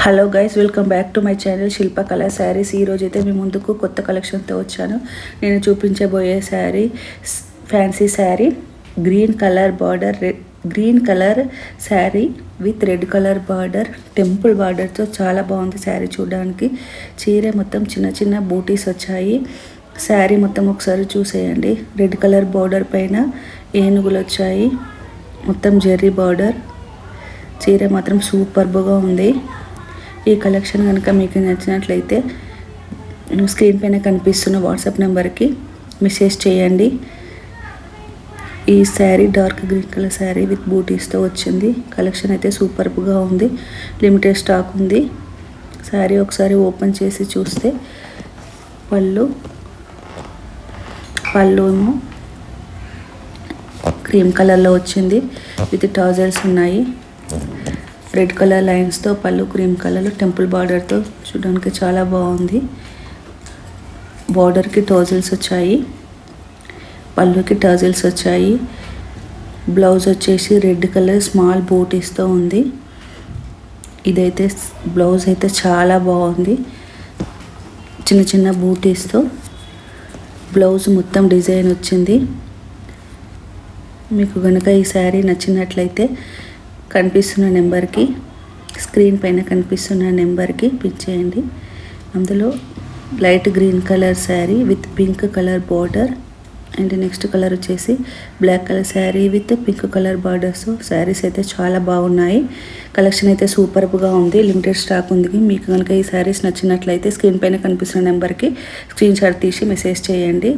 Hello guys, welcome back to my channel Shilpa Kala Saris. ఈరోజు అయితే మీ ముందుకు కొత్త కలెక్షన్తో వచ్చాను. నేను చూపించబోయే sari fancy sari, green colour sari with red colour border, temple బార్డర్తో చాలా బాగుంది శారీ చూడడానికి. చీర మొత్తం చిన్న చిన్న బూటీస్ వచ్చాయి. శారీ మొత్తం ఒకసారి చూసేయండి. రెడ్ కలర్ బార్డర్ పైన ఏనుగులు వచ్చాయి, మొత్తం జెర్రీ బార్డర్. చీర మాత్రం సూపర్గా ఉంది. ఈ కలెక్షన్ కనుక మీకు నచ్చినట్లయితే స్క్రీన్ పైన కనిపిస్తున్న వాట్సాప్ నెంబర్కి మెసేజ్ చేయండి. ఈ sari dark green colour sari with బూటీస్తో వచ్చింది. కలెక్షన్ అయితే సూపర్గా ఉంది. లిమిటెడ్ స్టాక్ ఉంది. శారీ ఒకసారి ఓపెన్ చేసి చూస్తే పళ్ళు ఏమో క్రీమ్ కలర్లో వచ్చింది విత్ టాజల్స్ ఉన్నాయి. రెడ్ కలర్ లైన్స్తో పళ్ళు క్రీమ్ కలర్లో టెంపుల్ బార్డర్తో చూడడానికి చాలా బాగుంది. బార్డర్కి టాజల్స్ వచ్చాయి, పళ్ళుకి టాజల్స్ వచ్చాయి. బ్లౌజ్ వచ్చేసి రెడ్ కలర్ స్మాల్ బూటీస్తో ఉంది. ఇదైతే బ్లౌజ్ అయితే చాలా బాగుంది. చిన్న చిన్న బూటీస్తో బ్లౌజ్ మొత్తం డిజైన్ వచ్చింది. మీకు కనుక ఈ శారీ నచ్చినట్లయితే కనిపిస్తున్న నెంబర్కి, స్క్రీన్ పైన కనిపిస్తున్న నెంబర్కి పిన్ చేయండి. అందులో light green colour sari with pink colour border and next colour వచ్చేసి black colour sari with pink colour borders. Saris అయితే చాలా బాగున్నాయి. కలెక్షన్ అయితే సూపర్గా ఉంది. లిమిటెడ్ స్టాక్ ఉంది. మీకు కనుక ఈ శారీస్ నచ్చినట్లయితే స్క్రీన్ పైన కనిపిస్తున్న నెంబర్కి స్క్రీన్ షాట్ తీసి మెసేజ్ చేయండి.